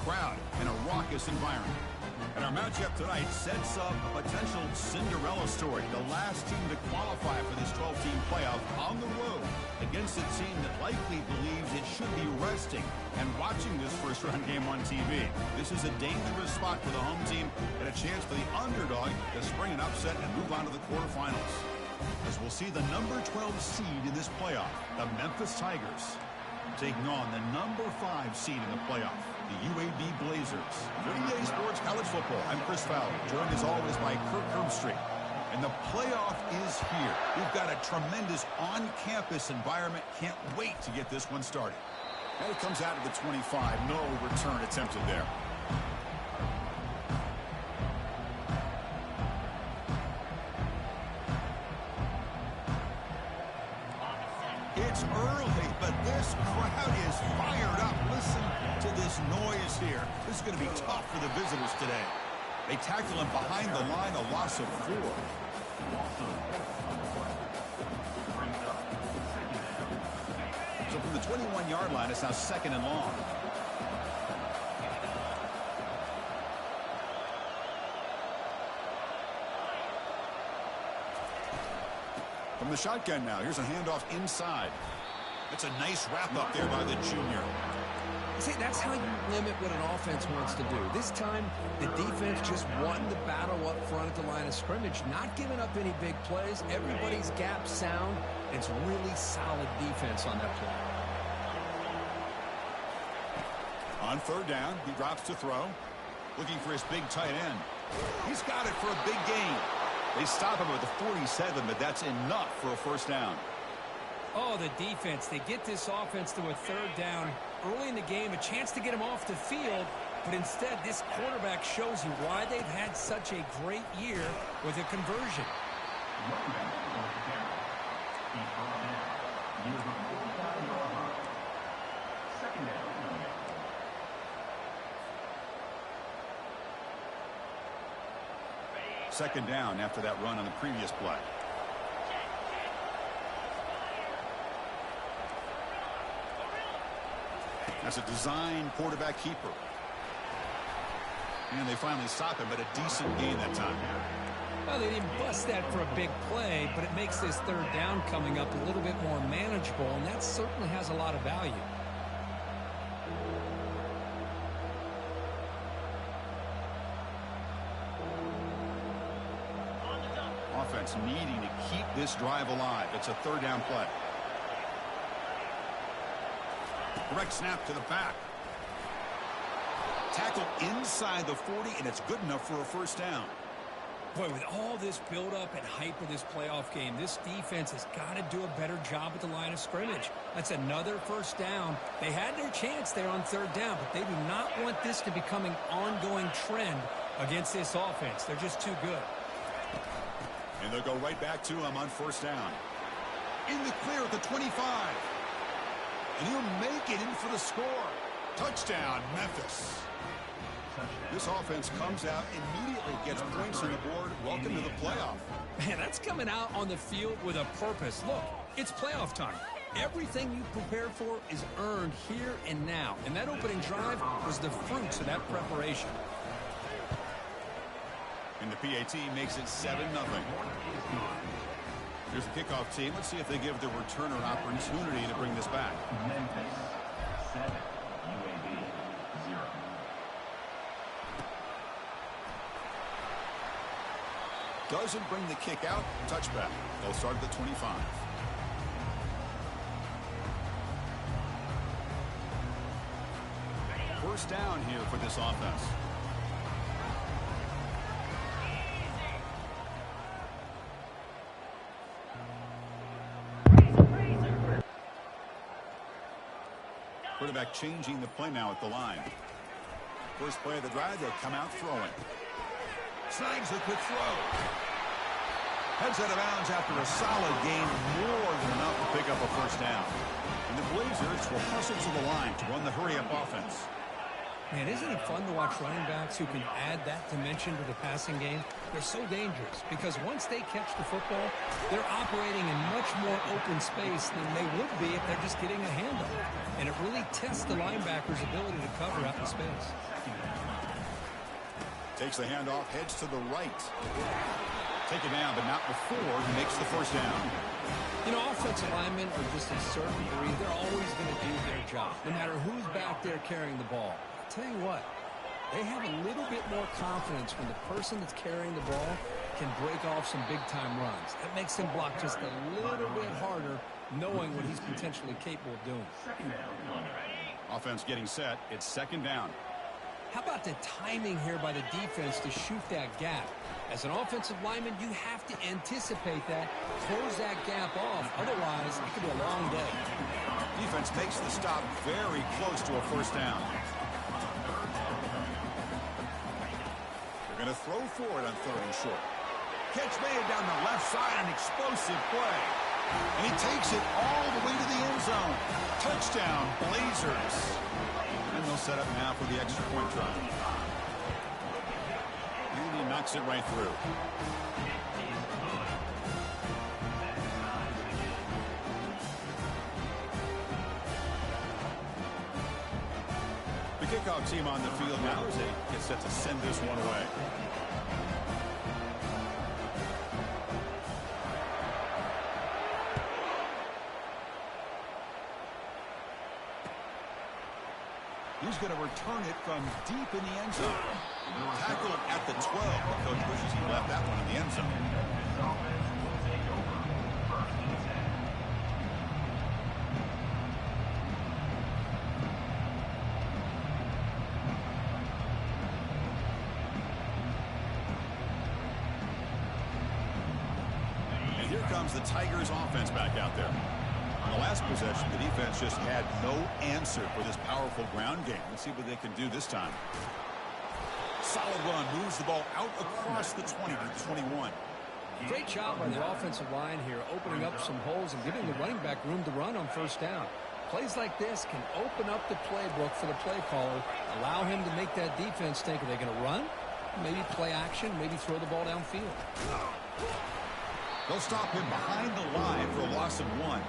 crowd and a raucous environment. And our matchup tonight sets up a potential Cinderella story. The last team to qualify for this 12-team playoff on the road against a team that likely believes it should be resting and watching this first-round game on TV. This is a dangerous spot for the home team and a chance for the underdog to spring an upset and move on to the quarterfinals. As we'll see the number 12 seed in this playoff, the Memphis Tigers, taking on the number 5 seed in the playoff, the UAB Blazers. For EA Sports College Football, I'm Chris Fowler, joined as always by Kirk Herbstreit. And the playoff is here. We've got a tremendous on-campus environment. Can't wait to get this one started. And it comes out of the 25. No return attempted there. It's early, but this crowd is fired up. Listen to this noise here. This is going to be tough for the visitors today. They tackle him behind the line, a loss of 4. So from the 21-yard line, it's now 2nd and long. From the shotgun now, here's a handoff inside. It's a nice wrap up there by the junior. See, that's how you limit what an offense wants to do. This time, the defense just won the battle up front at the line of scrimmage, not giving up any big plays. Everybody's gap sound. It's really solid defense on that play. On 3rd down, he drops to throw. Looking for his big tight end. He's got it for a big gain. They stop him at the 47, but that's enough for a 1st down. Oh, the defense. They get this offense to a 3rd down early in the game, a chance to get him off the field, but instead this quarterback shows you why they've had such a great year with a conversion. Second down after that run on the previous play. That's a design quarterback keeper. And they finally stop him, but a decent gain that time. Well, they didn't bust that for a big play, but it makes this 3rd down coming up a little bit more manageable, and that certainly has a lot of value. Offense needing to keep this drive alive. It's a 3rd down play. Direct snap to the back. Tackle inside the 40, and it's good enough for a 1st down. Boy, with all this build-up and hype of this playoff game, this defense has got to do a better job at the line of scrimmage. That's another 1st down. They had their chance there on 3rd down, but they do not want this to become an ongoing trend against this offense. They're just too good. And they'll go right back to him on 1st down. In the clear at the 25. And he'll make it in for the score. Touchdown, Memphis. This offense comes out immediately, gets points on the board. Welcome to the playoff. Man, that's coming out on the field with a purpose. Look, it's playoff time. Everything you prepare for is earned here and now. And that opening drive was the fruits of that preparation. And the PAT makes it 7-0. Here's the kickoff team. Let's see if they give the returner an opportunity to bring this back. Memphis 7, UAB 0. Doesn't bring the kick out. Touchback. They'll start at the 25. First down here for this offense. Quarterback changing the play now at the line. First play of the drive, they'll come out throwing. Snags the quick throw. Heads out of bounds after a solid gain, more than enough to pick up a 1st down. And the Blazers will hustle to the line to run the hurry-up offense. Man, isn't it fun to watch running backs who can add that dimension to the passing game? They're so dangerous because once they catch the football, they're operating in much more open space than they would be if they're just getting a handoff. And it really tests the linebacker's ability to cover out in space. Takes the handoff, heads to the right. Take it down, but not before he makes the first down. You know, offensive linemen are just a certain breed. They're always going to do their job, no matter who's back there carrying the ball. I'll tell you what, they have a little bit more confidence when the person that's carrying the ball can break off some big-time runs. That makes him block just a little bit harder, knowing what he's potentially capable of doing. Offense getting set. It's second down. How about the timing here by the defense to shoot that gap? As an offensive lineman, you have to anticipate that, close that gap off. Otherwise, it could be a long day. Defense makes the stop very close to a first down. They're going to throw for it on third and short. Catch made down the left side, an explosive play. And he takes it all the way to the end zone. Touchdown, Blazers. And they'll set up now for the extra point try. And he knocks it right through. The kickoff team on the field now as they get set to send this one away. He's going to return it from deep in the end zone. Tackled at the 12. The coach wishes he left that one in the end zone. And here comes the Tigers offense back out there. On the last possession, the defense just had no answer for this powerful ground game. Let's see what they can do this time. Solid run, moves the ball out across the 20 to the 21. Great job by the offensive line here, opening up some holes and giving the running back room to run on first down. Plays like this can open up the playbook for the play caller, allow him to make that defense think, are they going to run? Maybe play action, maybe throw the ball downfield. They'll stop him behind the line for a loss of 1.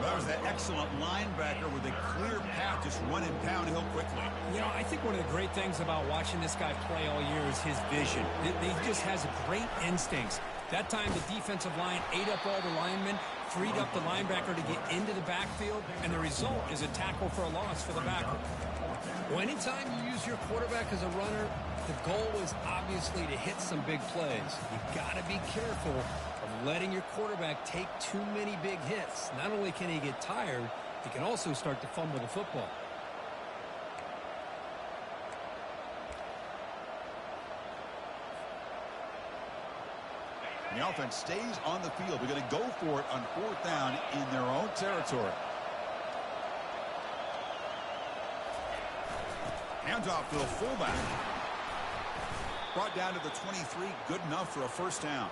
That was that excellent linebacker with a clear path just running downhill quickly. You know, I think one of the great things about watching this guy play all year is his vision. He just has great instincts. That time the defensive line ate up all the linemen, freed up the linebacker to get into the backfield, and the result is a tackle for a loss for the backer. Well, anytime you use your quarterback as a runner, the goal is obviously to hit some big plays. You got to be careful of letting your quarterback take too many big hits. Not only can he get tired, he can also start to fumble the football. The offense stays on the field. They're going to go for it on fourth down in their own territory. Handoff to the fullback. Brought down to the 23. Good enough for a first down.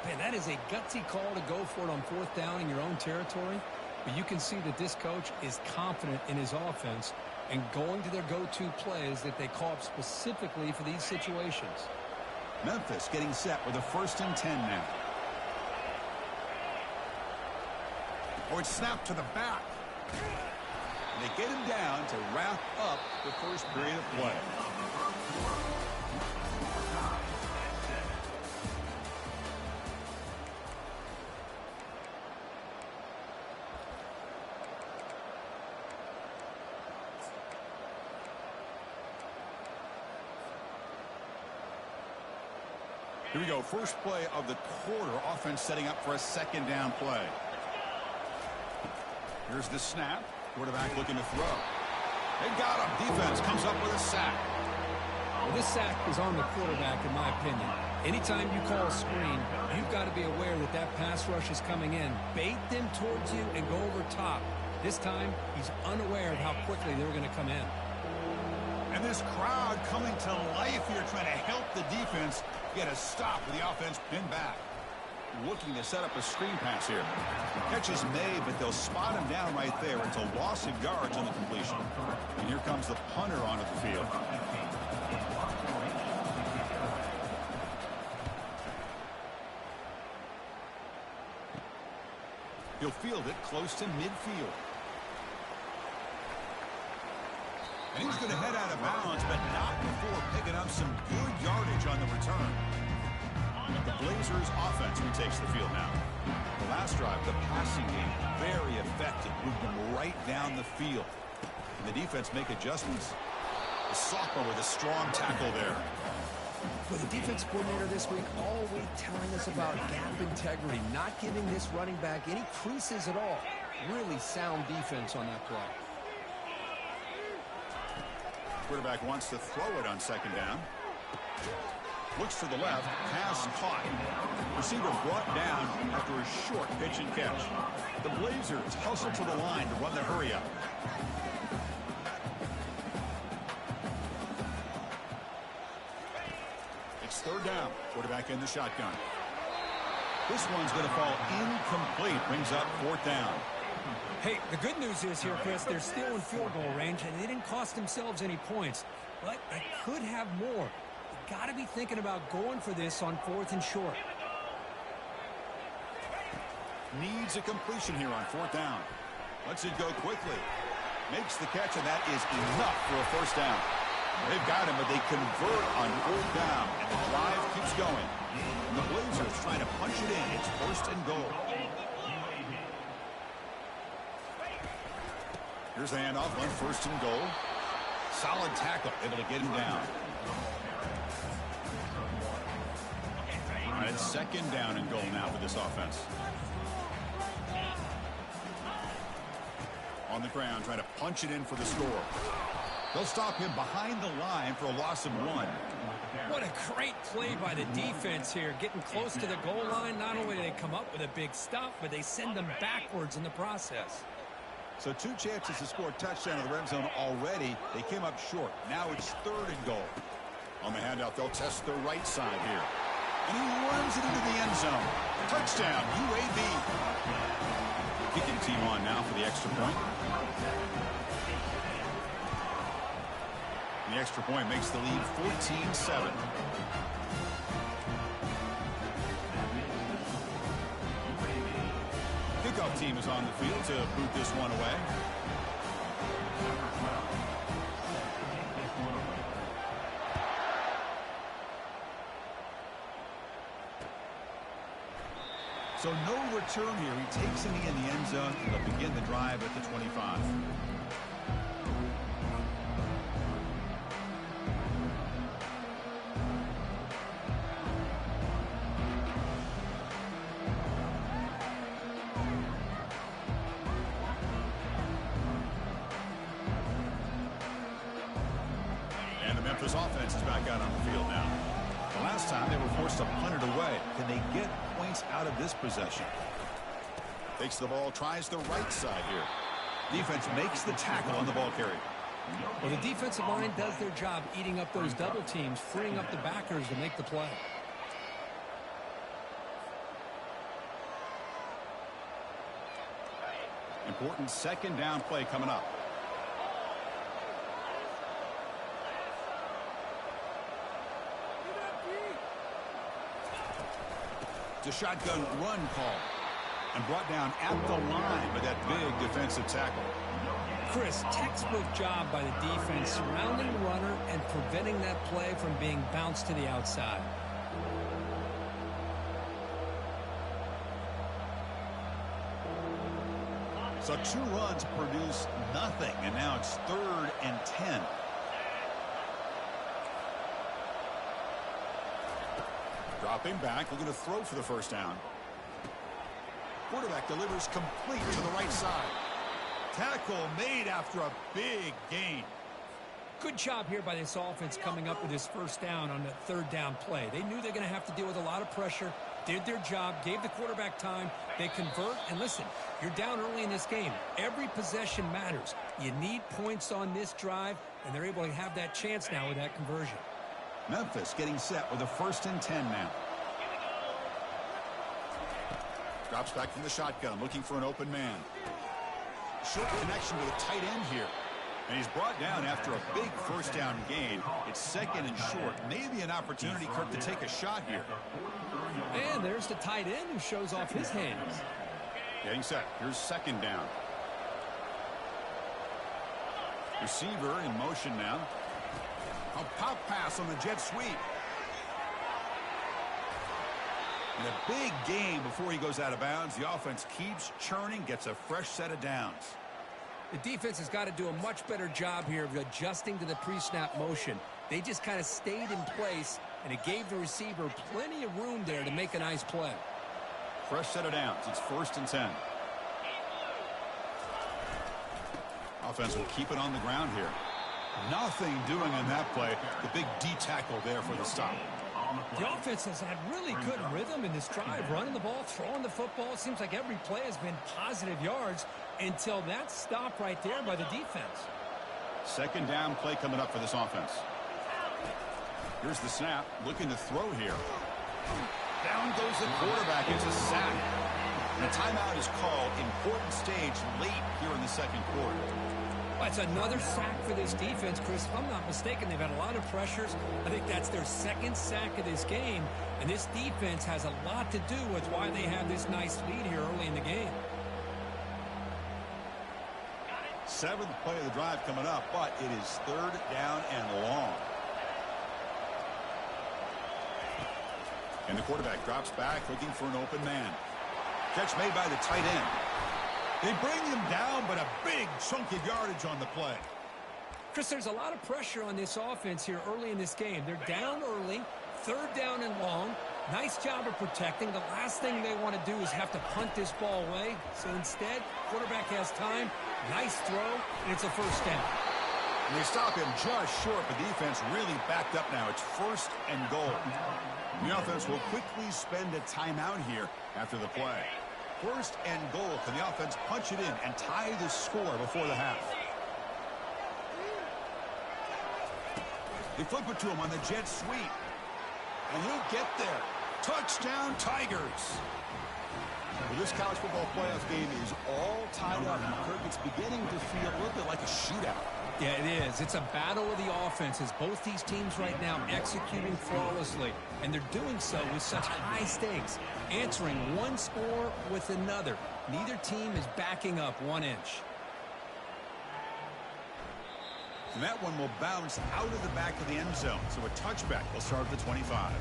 Man, that is a gutsy call to go for it on fourth down in your own territory. But you can see that this coach is confident in his offense and going to their go-to plays that they call up specifically for these situations. Memphis getting set with a 1st and 10 now. Oh, it's snapped to the back. And they get him down to wrap up the first period of play. Here we go. First play of the quarter. Offense setting up for a second down play. Here's the snap. Quarterback looking to throw. They got him. Defense comes up with a sack. Well, this sack is on the quarterback, in my opinion. Anytime you call a screen, you've got to be aware that that pass rush is coming in. Bait them towards you and go over top. This time, he's unaware of how quickly they're going to come in. And this crowd coming to life here, trying to help the defense get a stop with the offense pinned back. Looking to set up a screen pass here. Catch is made, but they'll spot him down right there. It's a loss of yards on the completion. And here comes the punter onto the field. He'll field it close to midfield. And he's going to head out of bounds, but not Blazers offense retakes the field now. The last drive, the passing game, very effective. Moved them right down the field. And the defense make adjustments. The sophomore with a strong tackle there. Well, the defense coordinator this week all week telling us about gap integrity, not giving this running back any creases at all. Really sound defense on that play. Quarterback wants to throw it on second down. Looks to the left, pass caught. Receiver brought down after a short pitch and catch. The Blazers hustle to the line to run the hurry up. It's third down. Quarterback in the shotgun. This one's going to fall incomplete. Brings up fourth down. Hey, the good news is here, Chris, they're still in field goal range, and they didn't cost themselves any points. But they could have more. You got to be thinking about going for this on 4th and short. Needs a completion here on fourth down. Lets it go quickly. Makes the catch, and that is enough for a first down. They've got him, but they convert on fourth down, and the drive keeps going. And the Blazers trying to punch it in. It's first and goal. Here's the handoff on first and goal. Solid tackle, able to get him down. All right, it's second down and goal now for this offense. On the ground, trying to punch it in for the score. They'll stop him behind the line for a loss of 1. What a great play by the defense here. Getting close to the goal line, not only do they come up with a big stop, but they send them backwards in the process. So 2 chances to score a touchdown in the red zone already. They came up short. Now it's third and goal. On the handout, they'll test the right side here. And he runs it into the end zone. Touchdown, UAB. Kicking team on now for the extra point. And the extra point makes the lead 14-7. Kickoff team is on the field to boot this one away. So no return here. He takes a knee in the end zone, and they'll begin the drive at the 25. And the Memphis offense is back out on the field now. The last time they were forced to punt it away. Can they get points out of this possession? Takes the ball, tries the right side here. Defense makes the tackle on the ball carrier. Well, the defensive line does their job eating up those double teams, freeing up the backers to make the play. Important second down play coming up. It's a shotgun run call. And brought down at the line by that big defensive tackle. Chris, textbook job by the defense surrounding the runner and preventing that play from being bounced to the outside. So 2 runs produce nothing, and now it's 3rd and 10. Dropping back, looking to throw for the first down. Quarterback delivers complete to the right side. Tackle made after a big gain. Good job here by this offense coming up with this first down on the 3rd down play. They knew they're going to have to deal with a lot of pressure, did their job, gave the quarterback time. They convert, and listen, you're down early in this game. Every possession matters. You need points on this drive, and they're able to have that chance now with that conversion. Memphis getting set with a 1st and 10 now. Drops back from the shotgun, looking for an open man. Short connection to the tight end here. And he's brought down after a big first down gain. It's 2nd and short. Maybe an opportunity, Kirk, to take a shot here. And there's the tight end who shows off his hands. Getting set. Here's 2nd down. Receiver in motion now. A pop pass on the jet sweep. And a big game before he goes out of bounds. The offense keeps churning, gets a fresh set of downs. The defense has got to do a much better job here of adjusting to the pre-snap motion. They just kind of stayed in place, and it gave the receiver plenty of room there to make a nice play. Fresh set of downs. It's 1st and 10. Offense will keep it on the ground here. Nothing doing in that play. The big D tackle there for the stop. The offense has had really good rhythm in this drive, running the ball, throwing the football. It seems like every play has been positive yards until that stop right there by the defense. 2nd down play coming up for this offense. Here's the snap, looking to throw here. Down goes the quarterback. It's a sack. And a timeout is called. Important stage late here in the 2nd quarter. That's another sack for this defense, Chris. If I'm not mistaken, they've had a lot of pressures. I think that's their 2nd sack of this game. And this defense has a lot to do with why they have this nice lead here early in the game. 7th play of the drive coming up, but it is 3rd down and long. And the quarterback drops back looking for an open man. Catch made by the tight end. They bring him down, but a big chunk of yardage on the play. Chris, there's a lot of pressure on this offense here early in this game. They're down early, 3rd down and long. Nice job of protecting. The last thing they want to do is have to punt this ball away. So instead, quarterback has time. Nice throw, and it's a 1st down. And they stop him just short. The defense really backed up now. It's 1st and goal. The offense will quickly spend a timeout here after the play. 1st and goal. Can the offense punch it in and tie the score before the half? They flip it to him on the jet sweep. And he'll get there. Touchdown, Tigers. Well, this college football playoff game is all tied up. And Kirk, it's beginning to feel a little bit like a shootout. Yeah, it is. It's a battle of the offenses. Both these teams right now executing flawlessly, and they're doing so with such high stakes, answering one score with another. Neither team is backing up 1 inch. And that one will bounce out of the back of the end zone. So a touchback will start at the 25.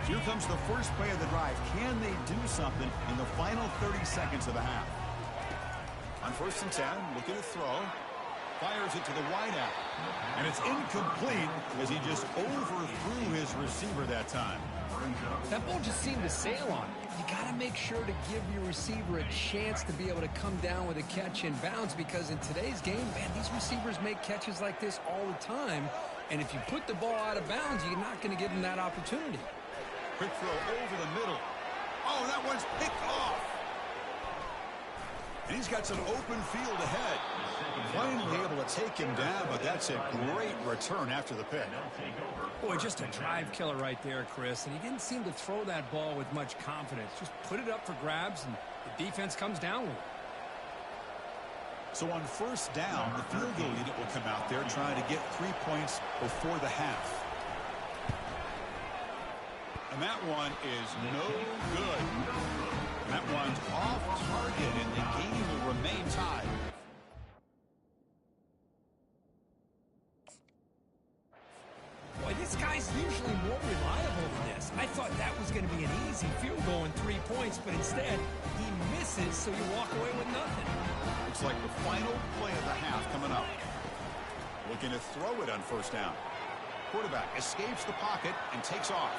Here comes the first play of the drive. Can they do something in the final 30 seconds of the half? On 1st and 10, looking to throw. Fires it to the wideout. And it's incomplete as he just overthrew his receiver that time. That ball just seemed to sail on him. You got to make sure to give your receiver a chance to be able to come down with a catch in bounds, because in today's game, man, these receivers make catches like this all the time. And if you put the ball out of bounds, you're not going to give them that opportunity. Quick throw over the middle. Oh, that one's picked off. And he's got some open field ahead. Finally able to take him down, but that's a great return after the pick. Boy, just a drive killer right there, Chris. And he didn't seem to throw that ball with much confidence. Just put it up for grabs, and the defense comes down with it. So on 1st down, the field goal unit will come out there trying to get 3 points before the half. And that one is no good. And that one's off target, and the game will remain tied. Boy, this guy's usually more reliable than this. I thought that was going to be an easy field goal and 3 points, but instead, he misses, so you walk away with nothing. Looks like the final play of the half coming up. Looking to throw it on 1st down. Quarterback escapes the pocket and takes off.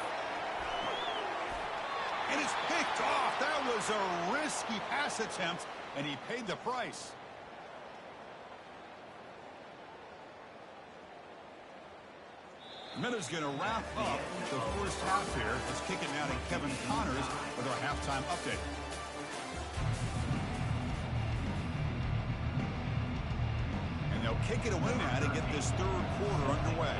And it's picked off. That was a risky pass attempt, and he paid the price. Miller's going to wrap up the first half here. Let's kick it now to Kevin Connors with our halftime update. And they'll kick it away now to get this 3rd quarter underway.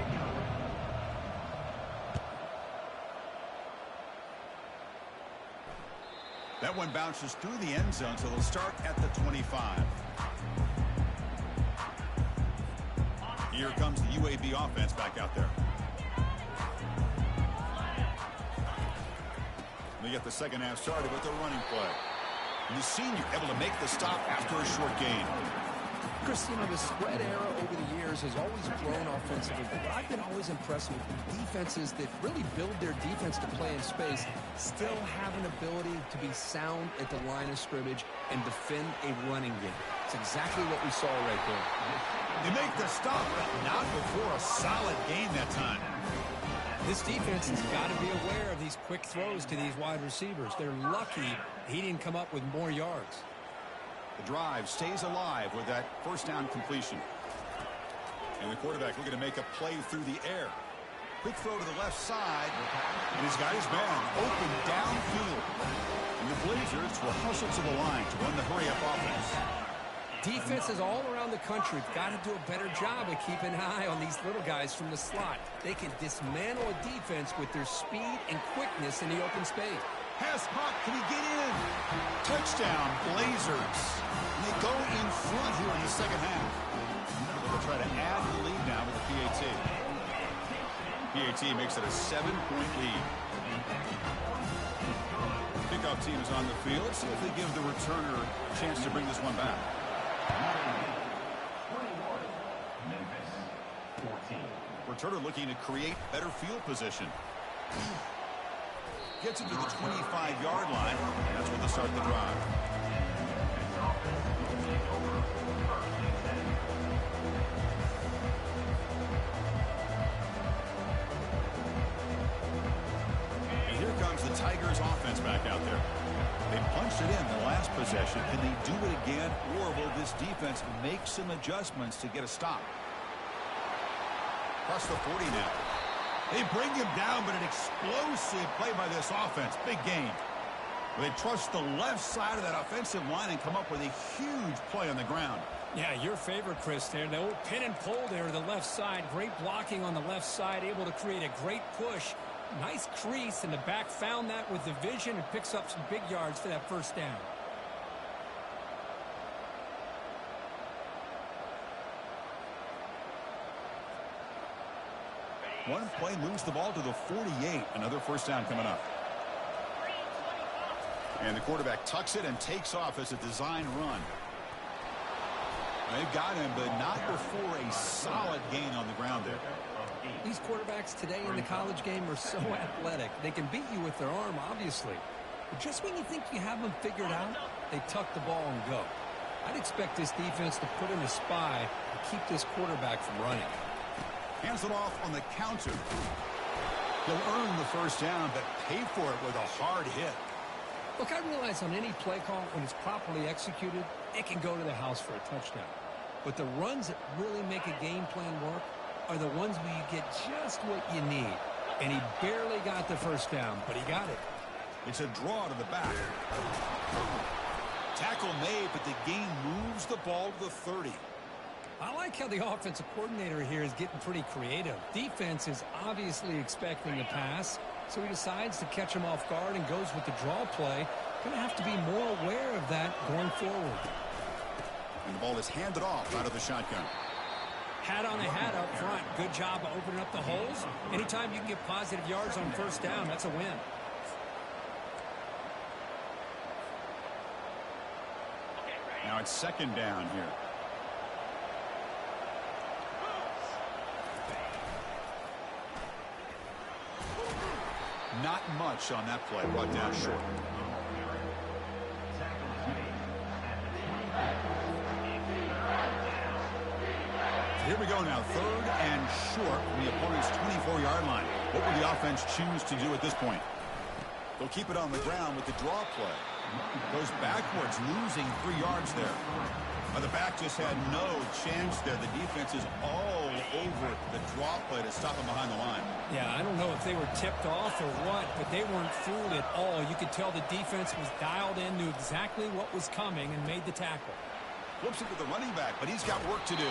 That one bounces through the end zone, so they'll start at the 25. Here comes the UAB offense back out there. We get the second half started with the running play. And the senior able to make the stop after a short gain. Chris, you know, the spread era over the years has always grown offensively, but I've been always impressed with defenses that really build their defense to play in space, still have an ability to be sound at the line of scrimmage and defend a running game. It's exactly what we saw right there. They make the stop, but not before a solid gain that time. This defense has got to be aware of these quick throws to these wide receivers. They're lucky he didn't come up with more yards. The drive stays alive with that first down completion. And the quarterback looking to make a play through the air. Quick throw to the left side. And he's got his man open downfield. And the Blazers will hustle to the line to run the hurry-up offense. Defenses all around the country have got to do a better job of keeping an eye on these little guys from the slot. They can dismantle a defense with their speed and quickness in the open space. Pass caught. Can he get in? Touchdown, Blazers. And they go in front here in the second half. They'll try to add to the lead now with the PAT. PAT makes it a 7-point lead. Kickoff team is on the field. See if they give the returner a chance to bring this one back. Memphis 14. Returner looking to create better field position. Gets it to the 25-yard line. That's where they start the drive. And here comes the Tigers offense back out there. They punched it in the last possession. Can they do it again, or will this defense make some adjustments to get a stop? Across the 40 now. They bring him down, but an explosive play by this offense. Big gain. They trust the left side of that offensive line and come up with a huge play on the ground. Yeah, your favorite, Chris, there. The old pin and pull there to the left side. Great blocking on the left side, able to create a great push. Nice crease, and the back found that with the vision and picks up some big yards for that first down. One play moves the ball to the 48. Another first down coming up. And the quarterback tucks it and takes off as a design run. They've got him, but not before a solid gain on the ground there. These quarterbacks today in the college game are so athletic. They can beat you with their arm, obviously. But just when you think you have them figured out, they tuck the ball and go. I'd expect this defense to put in a spy and keep this quarterback from running. Hands it off on the counter. He'll earn the first down, but pay for it with a hard hit. Look, I realize on any play call, when it's properly executed, it can go to the house for a touchdown. But the runs that really make a game plan work are the ones where you get just what you need. And he barely got the first down, but he got it. It's a draw to the back. Tackle made, but the gain moves the ball to the 30. I like how the offensive coordinator here is getting pretty creative. Defense is obviously expecting the pass, so he decides to catch him off guard and goes with the draw play. Going to have to be more aware of that going forward. And the ball is handed off out of the shotgun. Hat on a hat up front. Good job of opening up the holes. Anytime you can get positive yards on first down, that's a win. Now it's second down here. Not much on that play. Brought down short. Here we go now. Third and short from the opponent's 24-yard line. What will the offense choose to do at this point? They'll keep it on the ground with the draw play. Goes backwards, losing 3 yards there. The back just had no chance there. The defense is all over the draw play to stop him behind the line. Yeah, I don't know if they were tipped off or what, but they weren't fooled at all. You could tell the defense was dialed in, knew exactly what was coming, and made the tackle. Flips it to the running back, but he's got work to do.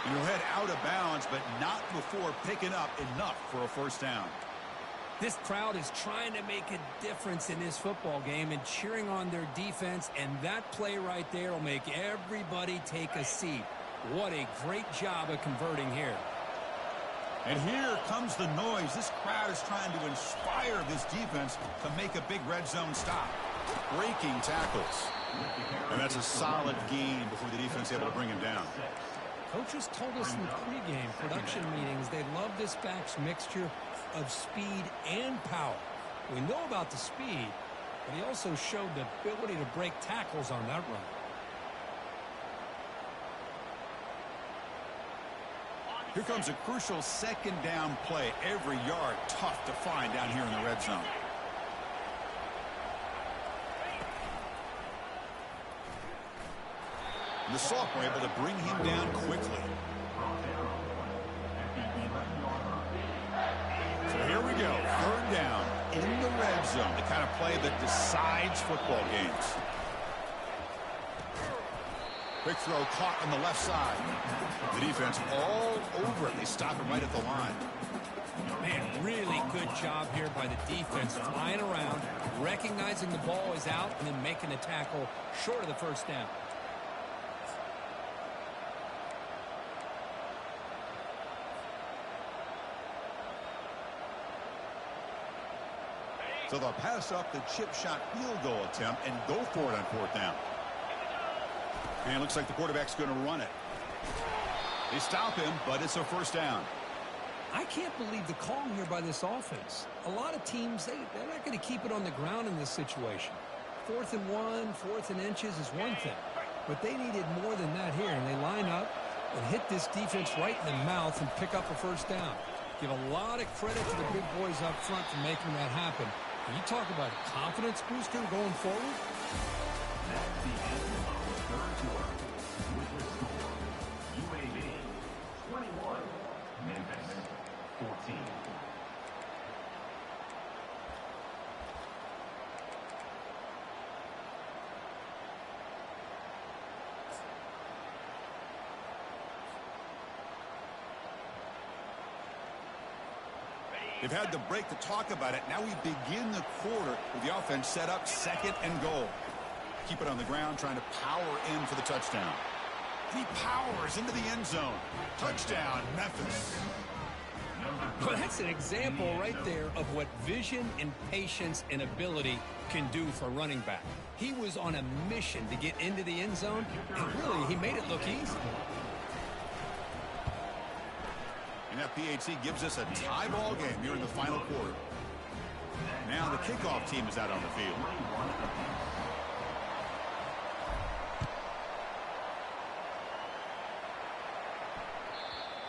He'll head out of bounds, but not before picking up enough for a first down. This crowd is trying to make a difference in this football game and cheering on their defense, and that play right there will make everybody take a seat. What a great job of converting here. And here comes the noise. This crowd is trying to inspire this defense to make a big red zone stop. Breaking tackles. And that's a solid gain before the defense able to bring him down. Coaches told us in the pregame production meetings they love this back's mixture of speed and power. We know about the speed, but he also showed the ability to break tackles on that run. Here comes a crucial second down play. Every yard tough to find down here in the red zone. The sophomore able to bring him down quickly. So here we go. Third down in the red zone. The kind of play that decides football games. Quick throw caught on the left side. The defense all over it. They stop him right at the line. Man, really good job here by the defense. Flying around, recognizing the ball is out, and then making the tackle short of the first down. So they'll pass up the chip shot field goal attempt and go for it on fourth down. And it looks like the quarterback's going to run it. They stop him, but it's a first down. I can't believe the call here by this offense. A lot of teams, they're not going to keep it on the ground in this situation. 4th and 1, 4th and inches is one thing. But they needed more than that here, and they line up and hit this defense right in the mouth and pick up a first down. Give a lot of credit to the big boys up front for making that happen. You talk about a confidence booster going forward. That's the end of the third quarter. With the score, UAB 21, Memphis 14. They've had the break to talk about it. Now we begin the quarter with the offense set up second and goal. Keep it on the ground, trying to power in for the touchdown. He powers into the end zone. Touchdown, Memphis. Well, that's an example right there of what vision and patience and ability can do for a running back. He was on a mission to get into the end zone, and really, he made it look easy. And that PAT gives us a tie ball game here in the final quarter. Now the kickoff team is out on the field.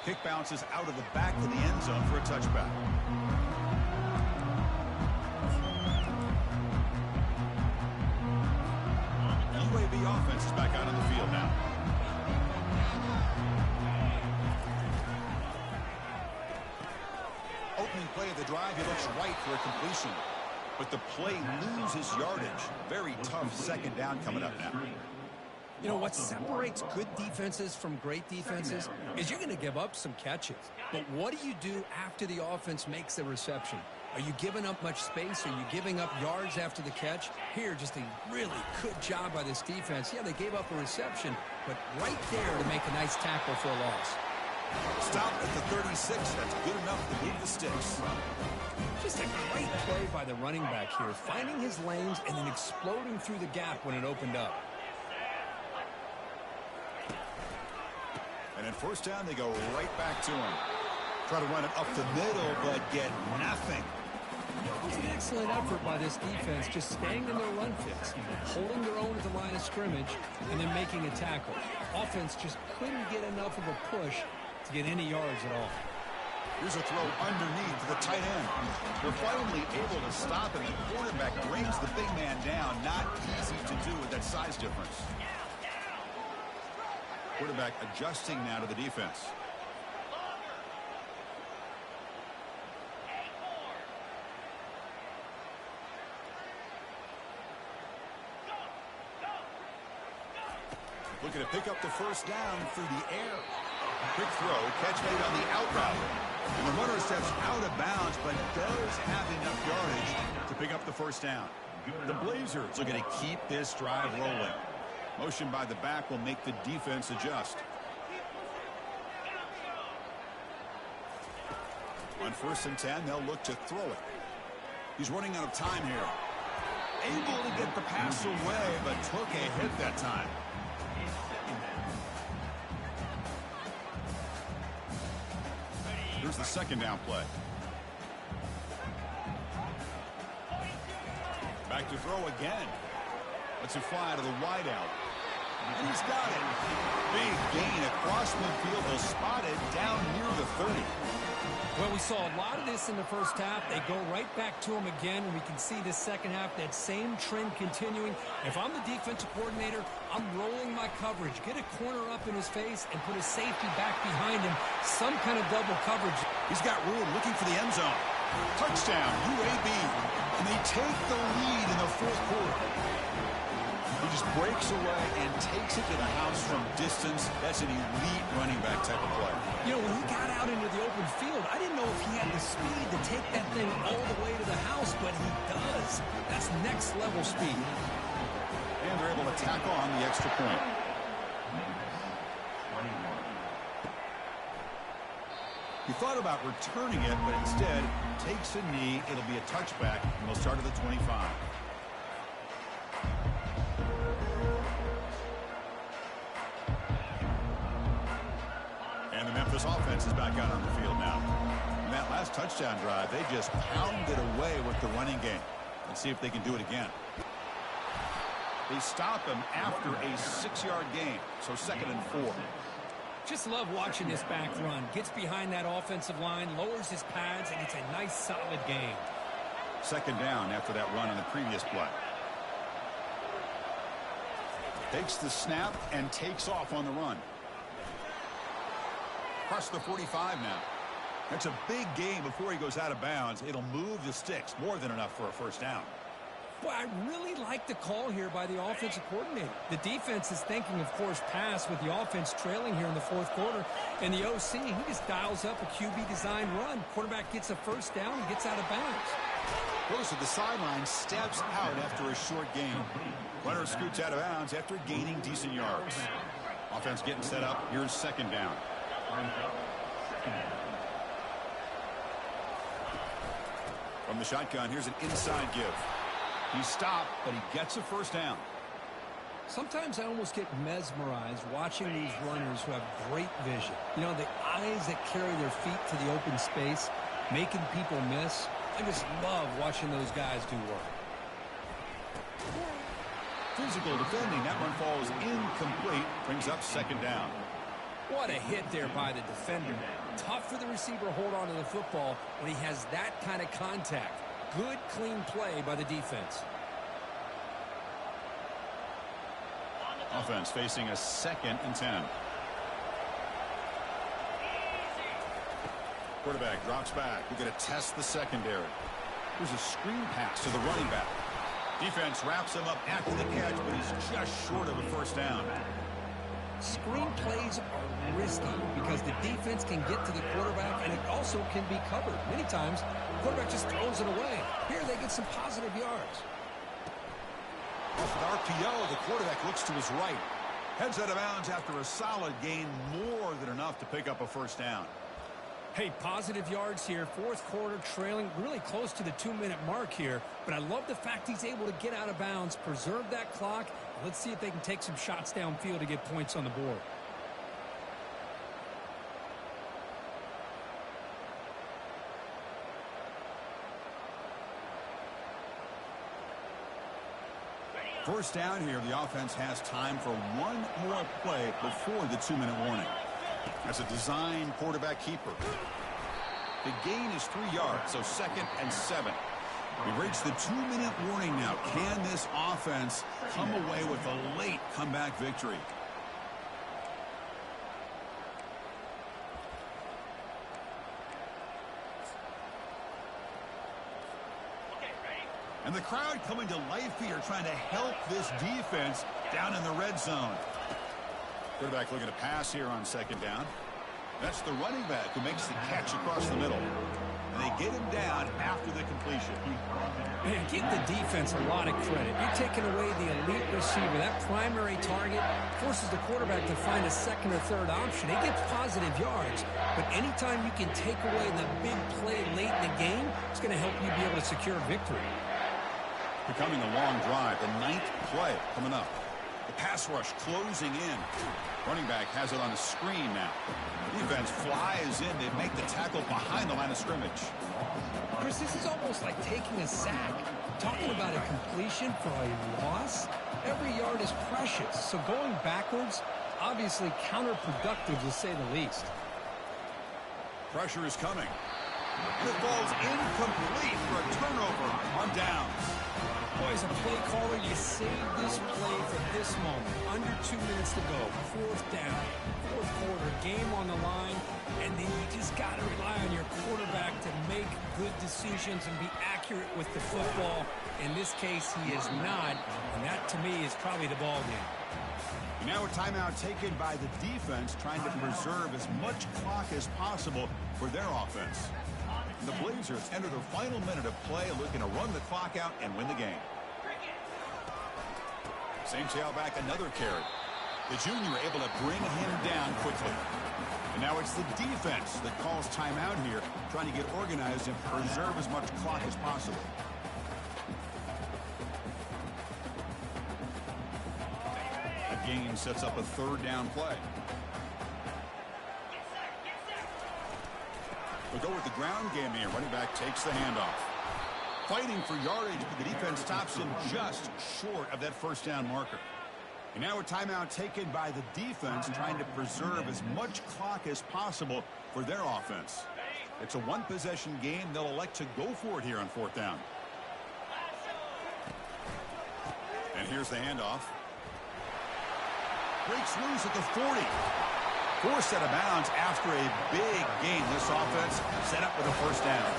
Kick bounces out of the back of the end zone for a touchback. UAB offense is back out on the field now. Opening play of the drive, he looks right for a completion. But the play loses yardage. Very tough second down coming up now. You know, what separates good defenses from great defenses is you're going to give up some catches. But what do you do after the offense makes the reception? Are you giving up much space? Are you giving up yards after the catch? Here, just a really good job by this defense. Yeah, they gave up a reception, but right there to make a nice tackle for a loss. Stop at the 36. That's good enough to move the sticks. Just a great play by the running back here, finding his lanes and then exploding through the gap when it opened up. And at first down, they go right back to him. Try to run it up the middle, but get nothing. It's an excellent effort by this defense, just staying in their run fits, holding their own at the line of scrimmage, and then making a tackle. Offense just couldn't get enough of a push to get any yards at all. Here's a throw underneath to the tight end. They're finally able to stop, and the quarterback brings the big man down. Not easy to do with that size difference. Quarterback adjusting now to the defense. Looking to pick up the first down through the air. Quick throw, catch made on the out route. And the runner steps out of bounds, but does have enough yardage to pick up the first down. The Blazers looking to keep this drive rolling. Motion by the back will make the defense adjust. On 1st and 10, they'll look to throw it. He's running out of time here. Able to get the pass away, but took a hit that time. Here's the second down play. Back to throw again. Lets it fly to the wideout. And he's got it. Big gain across midfield. He'll spot it down near the 30. Well, we saw a lot of this in the first half. They go right back to him again, and we can see this second half, that same trend continuing. If I'm the defensive coordinator, I'm rolling my coverage. Get a corner up in his face and put a safety back behind him. Some kind of double coverage. He's got room looking for the end zone. Touchdown, UAB. And they take the lead in the fourth quarter. He just breaks away and takes it to the house from distance. That's an elite running back type of play. You know, when he got out into the open field, I didn't know if he had the speed to take that thing all the way to the house, but he does. That's next level speed. And they're able to tack on the extra point. He thought about returning it, but instead takes a knee. It'll be a touchback, and they'll start at the 25. And the Memphis offense is back out on the field now. In that last touchdown drive, they just pounded away with the running game. Let's see if they can do it again. They stop him after a 6-yard gain, so 2nd and 4. Just love watching this back run. Gets behind that offensive line, lowers his pads, and it's a nice, solid game. 2nd down after that run on the previous play. Takes the snap and takes off on the run. Across the 45 now. That's a big gain before he goes out of bounds. It'll move the sticks, more than enough for a first down. Well, I really like the call here by the offensive coordinator. The defense is thinking, of course, pass with the offense trailing here in the fourth quarter. And the OC, he just dials up a QB design run. Quarterback gets a first down and gets out of bounds. Goes to the sideline, steps out after a short gain. Runner scoots out of bounds after gaining decent yards. Offense getting set up. Here's 2nd down. From the shotgun, here's an inside give. He stopped, but he gets a first down. Sometimes I almost get mesmerized watching these runners who have great vision. You know, the eyes that carry their feet to the open space, making people miss. I just love watching those guys do work. Physical defending. That one falls incomplete. Brings up 2nd down. What a hit there by the defender. Tough for the receiver to hold on to the football when he has that kind of contact. Good, clean play by the defense. Offense facing a 2nd and 10. Quarterback drops back. We're going to test the secondary. Here's a screen pass to the running back. Defense wraps him up after the catch, but he's just short of a first down. Screen plays are risky because the defense can get to the quarterback, and it also can be covered. Many times, the quarterback just throws it away. Here, they get some positive yards. Off an RPO, the quarterback looks to his right. Heads out of bounds after a solid gain, more than enough to pick up a first down. Hey, positive yards here. Fourth quarter trailing really close to the 2-minute mark here. But I love the fact he's able to get out of bounds, preserve that clock. Let's see if they can take some shots downfield to get points on the board. First down here, the offense has time for one more play before the 2-minute warning. That's a design quarterback keeper. The gain is 3 yards, so 2nd and 7. We've reached the 2-minute warning now. Can this offense come away with a late comeback victory? And the crowd coming to life here, trying to help this defense down in the red zone. Quarterback looking to pass here on 2nd down. That's the running back who makes the catch across the middle. And they get him down after the completion. Man, give the defense a lot of credit. You're taking away the elite receiver. That primary target forces the quarterback to find a 2nd or 3rd option. He gets positive yards. But anytime you can take away the big play late in the game, it's going to help you be able to secure victory. Becoming a long drive. The 9th play coming up. The pass rush closing in. Running back has it on the screen now. Defense flies in. They make the tackle behind the line of scrimmage. Chris, this is almost like taking a sack. Talking about a completion for a loss, every yard is precious. So going backwards, obviously counterproductive to say the least. Pressure is coming. And it falls incomplete for a turnover on downs. Boy, as a play caller, you saved this play for this moment. Under 2 minutes to go. 4th down. 4th quarter. Game on the line. And then you just got to rely on your quarterback to make good decisions and be accurate with the football. In this case, he is not. And that, to me, is probably the ball game. Now a timeout taken by the defense, trying to preserve as much clock as possible for their offense. The Blazers enter the final minute of play, looking to run the clock out and win the game. Same tailback, another carry. The junior able to bring him down quickly. And now it's the defense that calls timeout here, trying to get organized and preserve as much clock as possible. The game sets up a 3rd down play. We'll go with the ground game here. Running back takes the handoff. Fighting for yardage, but the defense stops him just short of that 1st down marker. And now a timeout taken by the defense, trying to preserve as much clock as possible for their offense. It's a 1-possession game. They'll elect to go for it here on 4th down. And here's the handoff. Breaks loose at the 40. Forced out of bounds after a big gain. This offense set up with a 1st down.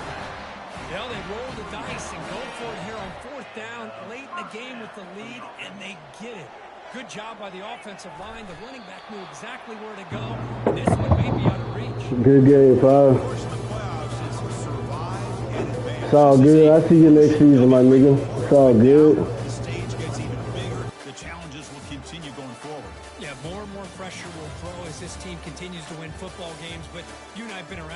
Well, they roll the dice and go for it here on 4th down. Late in the game with the lead, and they get it. Good job by the offensive line. The running back knew exactly where to go. And this one may be out of reach. Good game, Paul. It's all good. I see you next season, my nigga. It's all good. The stage gets even bigger. The challenges will continue going forward. Yeah, more and more pressure will grow as this team continues to win football games. But you and I have been around